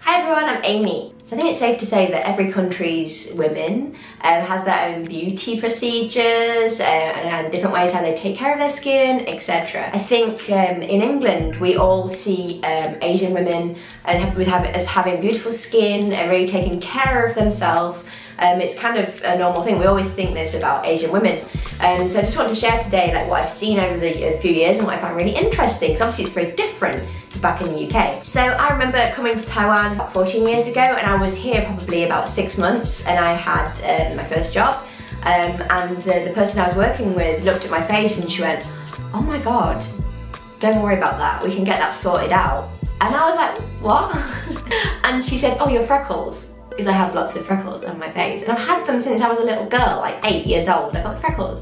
Hi everyone, I'm Amy. So I think it's safe to say that every country's women has their own beauty procedures and different ways how they take care of their skin, etc. I think in England we all see Asian women as having beautiful skin and really taking care of themselves. It's kind of a normal thing. We always think this about Asian women. So I just want to share today like what I've seen over the few years and what I find really interesting, because obviously it's very different to back in the UK. So I remember coming to Taiwan about 14 years ago, and I was here probably about 6 months, and I had my first job. The person I was working with looked at my face and she went, "Oh my God, don't worry about that. We can get that sorted out." And I was like, "What?" And she said, "Oh, your freckles." Because I have lots of freckles on my face, and I've had them since I was a little girl, like 8 years old. I've got freckles,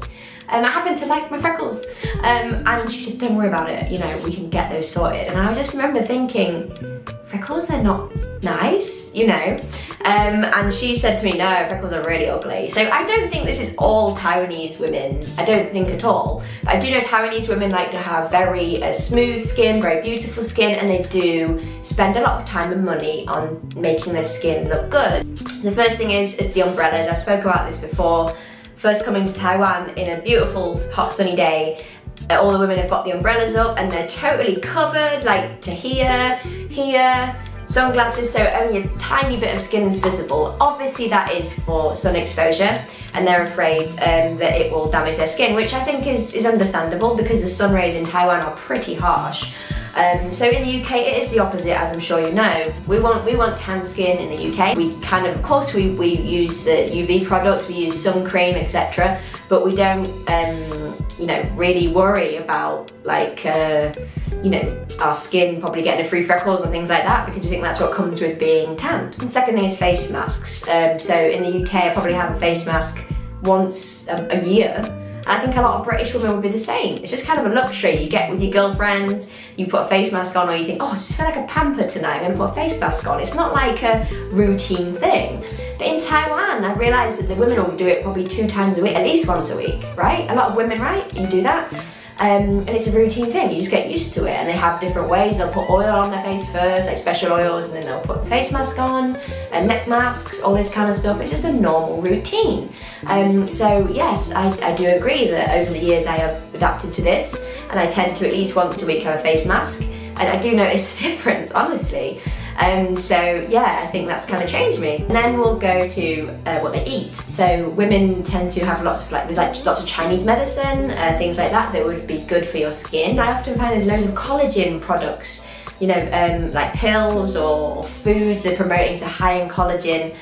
and I happen to like my freckles. And she said, "Don't worry about it, you know, we can get those sorted." And I just remember thinking, freckles are not nice, you know. And she said to me, "No, freckles are really ugly." So I don't think this is all Taiwanese women. I don't think at all. But I do know Taiwanese women like to have very smooth skin, very beautiful skin, and they do spend a lot of time and money on making their skin look good. So the first thing is the umbrellas. I've spoken about this before. First coming to Taiwan in a beautiful, hot, sunny day, all the women have got the umbrellas up and they're totally covered, like to here, sunglasses, so only a tiny bit of skin is visible. Obviously that is for sun exposure, and they're afraid that it will damage their skin, which I think is understandable because the sun rays in Taiwan are pretty harsh. So in the UK it is the opposite, as I'm sure you know. We want tan skin in the UK. We kind of course we use the UV products, we use sun cream, etc. But we don't you know, really worry about like you know, our skin probably getting a few freckles and things like that, because we think that's what comes with being tanned. And second thing is face masks. So in the UK I probably have a face mask once a year. I think a lot of British women would be the same. It's just kind of a luxury you get with your girlfriends. You put a face mask on, or you think, "Oh, I just feel like a pamper tonight, I'm gonna put a face mask on." It's not like a routine thing. But in Taiwan, I realised that the women will do it probably 2 times a week, at least once a week, right? A lot of women, right? You do that. And it's a routine thing, you just get used to it, and they have different ways. They'll put oil on their face first, like special oils, and then they'll put a face mask on, and neck masks, all this kind of stuff. It's just a normal routine. So yes, I do agree that over the years I have adapted to this, and I tend to at least once a week have a face mask, and I do notice the difference, honestly. So yeah, I think that's kind of changed me. And then we'll go to what they eat. So women tend to have lots of there's lots of Chinese medicine, things like that would be good for your skin. I often find there's loads of collagen products, you know, like pills or foods they're promoting to high in collagen.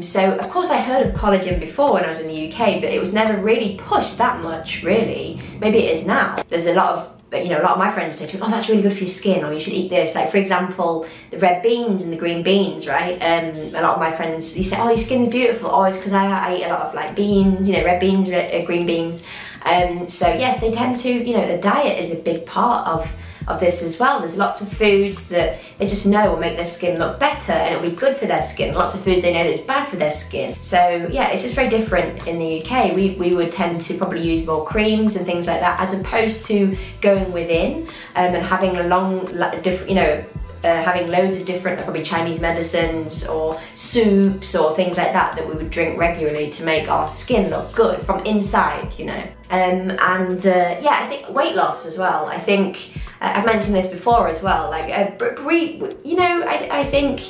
So of course I heard of collagen before when I was in the UK, but it was never really pushed that much, really. Maybe it is now. There's a lot of, you know, a lot of my friends say to me, "Oh, that's really good for your skin," or "You should eat this." Like for example, the red beans and the green beans, right? A lot of my friends, you say, "Oh, your skin's beautiful." Oh, it's because I eat a lot of like beans, you know, red beans, green beans. So yes, they tend to, you know, the diet is a big part of this as well. There's lots of foods that they just know will make their skin look better and it'll be good for their skin. Lots of foods they know that's bad for their skin. So yeah, it's just very different in the UK. We would tend to probably use more creams and things like that, as opposed to going within and having a long, you know, having loads of different probably Chinese medicines or soups or things like that we would drink regularly to make our skin look good from inside, you know. Yeah, I think weight loss as well. I think I've mentioned this before as well, like you know, I think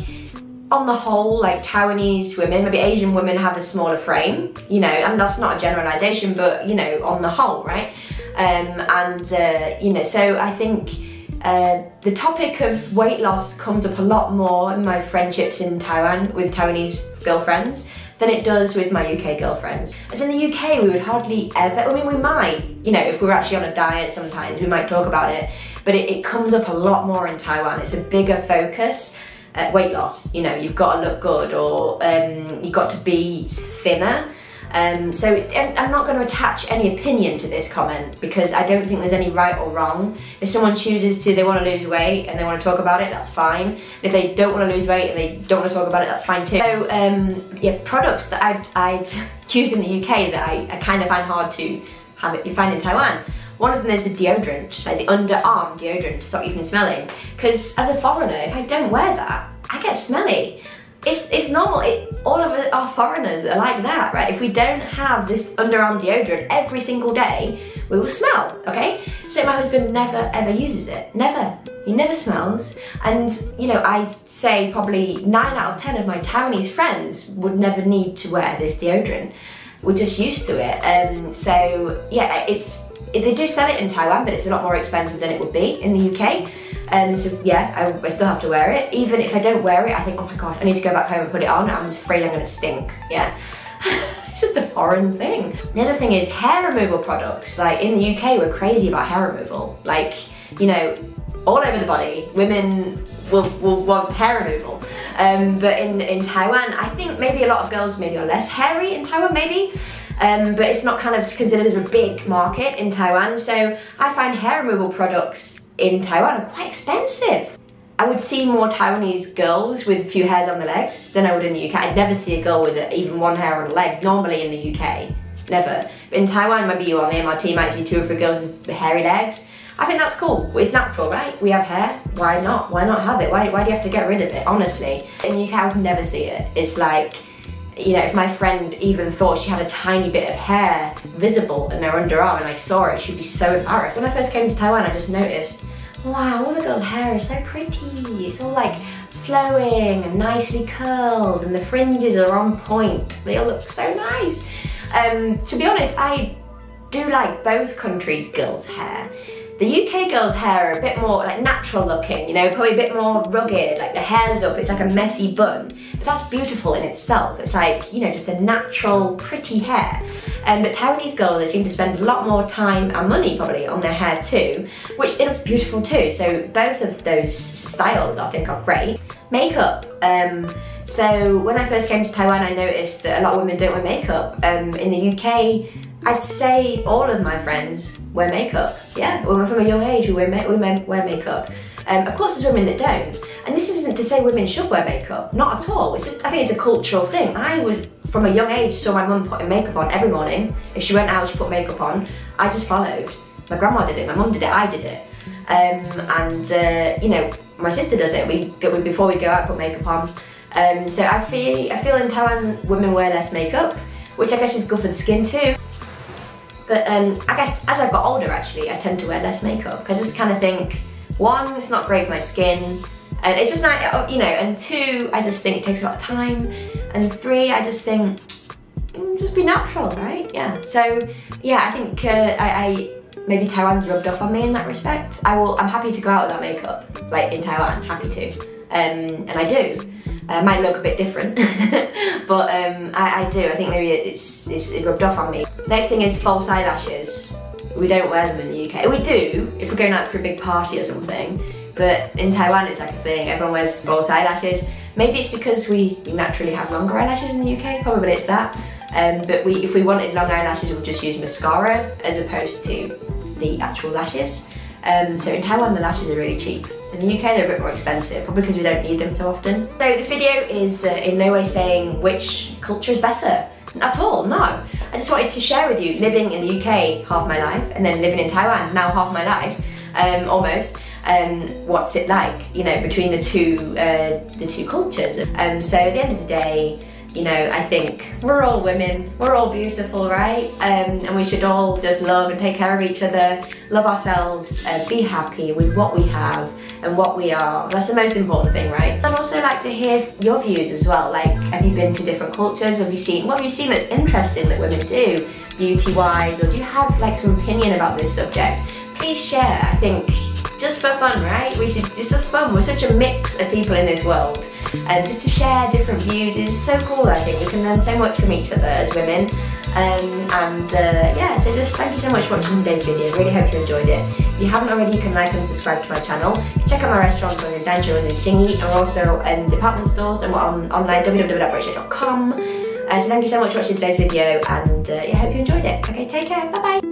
on the whole, like Taiwanese women, maybe Asian women have a smaller frame, you know, and that's not a generalization, but you know, on the whole, right? You know, so I think the topic of weight loss comes up a lot more in my friendships in Taiwan with Taiwanese girlfriends than it does with my UK girlfriends. As in the UK, we would hardly ever, I mean, we might, you know, if we were actually on a diet sometimes, we might talk about it, but it comes up a lot more in Taiwan. It's a bigger focus. Weight loss, you know, you've got to look good, or you've got to be thinner. So I'm not going to attach any opinion to this comment, because I don't think there's any right or wrong. If someone chooses to, they want to lose weight and they want to talk about it, that's fine. If they don't want to lose weight and they don't want to talk about it, that's fine too. So yeah, products that I'd use in the UK that I kind of find hard to find in Taiwan. One of them is the deodorant, like the underarm deodorant to stop you from smelling. Because as a foreigner, if I don't wear that, I get smelly. It's normal. All of our foreigners are like that, right? If we don't have this underarm deodorant every single day, we will smell, okay? So my husband never ever uses it. Never. He never smells. And, you know, I'd say probably 9 out of 10 of my Taiwanese friends would never need to wear this deodorant. We're just used to it. So, yeah, they do sell it in Taiwan, but it's a lot more expensive than it would be in the UK. So yeah, I still have to wear it. Even if I don't wear it, I think, oh my god, I need to go back home and put it on. I'm afraid I'm gonna stink, yeah. It's just a foreign thing. The other thing is hair removal products. Like in the UK, we're crazy about hair removal. Like, you know, all over the body, women will want hair removal. But in Taiwan, I think maybe a lot of girls maybe are less hairy in Taiwan, maybe. But it's not kind of considered as a big market in Taiwan. So I find hair removal products in Taiwan are quite expensive. I would see more Taiwanese girls with a few hairs on the legs than I would in the UK. I'd never see a girl with even one hair on a leg, normally in the UK. Never. But in Taiwan, maybe you on the MRT might see 2 or 3 girls with hairy legs. I think that's cool. It's natural, right? We have hair. Why not? Why not have it? Why do you have to get rid of it, honestly? In the UK, I would never see it. It's like, you know, if my friend even thought she had a tiny bit of hair visible in her underarm and I saw it, she'd be so embarrassed. When I first came to Taiwan, I just noticed, wow, all the girls' hair is so pretty. It's all like flowing and nicely curled and the fringes are on point. They all look so nice. To be honest, I do like both countries' girls' hair. The UK girls' hair are a bit more like natural looking, you know, probably a bit more rugged, like the hair's up, it's like a messy bun. But that's beautiful in itself. It's like, you know, just a natural, pretty hair. But Taiwanese girls, they seem to spend a lot more time and money probably on their hair too, which it looks beautiful too. So both of those styles I think are great. Makeup. So when I first came to Taiwan, I noticed that a lot of women don't wear makeup. In the UK, I'd say all of my friends wear makeup. Yeah, women from a young age who wear makeup. Of course there's women that don't. And this isn't to say women should wear makeup, not at all. It's just, I think it's a cultural thing. I was, from a young age, saw my mum putting makeup on every morning. If she went out, she put makeup on. I just followed. My grandma did it, my mum did it, I did it. You know, my sister does it. Before we go out, put makeup on. So I feel in Taiwan, women wear less makeup, which I guess is good for the skin too. But I guess as I've got older, actually, I tend to wear less makeup. I just kind of think, 1, it's not great for my skin, and it's just not, you know, and 2, I just think it takes a lot of time, and 3, I just think, just be natural, right? Yeah. So yeah, I think maybe Taiwan's rubbed off on me in that respect. I'm happy to go out without makeup, like in Taiwan, happy to, and I do. I might look a bit different, but I do. I think maybe it's rubbed off on me. Next thing is false eyelashes. We don't wear them in the UK. We do, if we're going out for a big party or something, but in Taiwan it's like a thing. Everyone wears false eyelashes. Maybe it's because we naturally have longer eyelashes in the UK, probably it's that. But if we wanted long eyelashes, we'll just use mascara as opposed to the actual lashes. So in Taiwan the lashes are really cheap. In the UK they're a bit more expensive, probably because we don't need them so often. So this video is in no way saying which culture is better. At all, no. I just wanted to share with you, living in the UK half my life, and then living in Taiwan now half my life, almost. What's it like, you know, between the two cultures. So at the end of the day, you know, I think we're all women, we're all beautiful, right? And we should all just love and take care of each other, love ourselves, be happy with what we have and what we are. That's the most important thing, right? I'd also like to hear your views as well. Like, have you been to different cultures? What have you seen that's interesting that women do, beauty-wise? Or do you have like some opinion about this subject? Please share. I think just for fun, right? It's just fun. We're such a mix of people in this world. And just to share different views is so cool, I think. We can learn so much from each other as women. Yeah, so just thank you so much for watching today's video. Really hope you enjoyed it. If you haven't already, you can like and subscribe to my channel. Check out my restaurants on Danjo and in Xinyi, and we're also in department stores, and we're on online www.brochet.com. So thank you so much for watching today's video, and yeah, I hope you enjoyed it. Okay, take care, bye bye.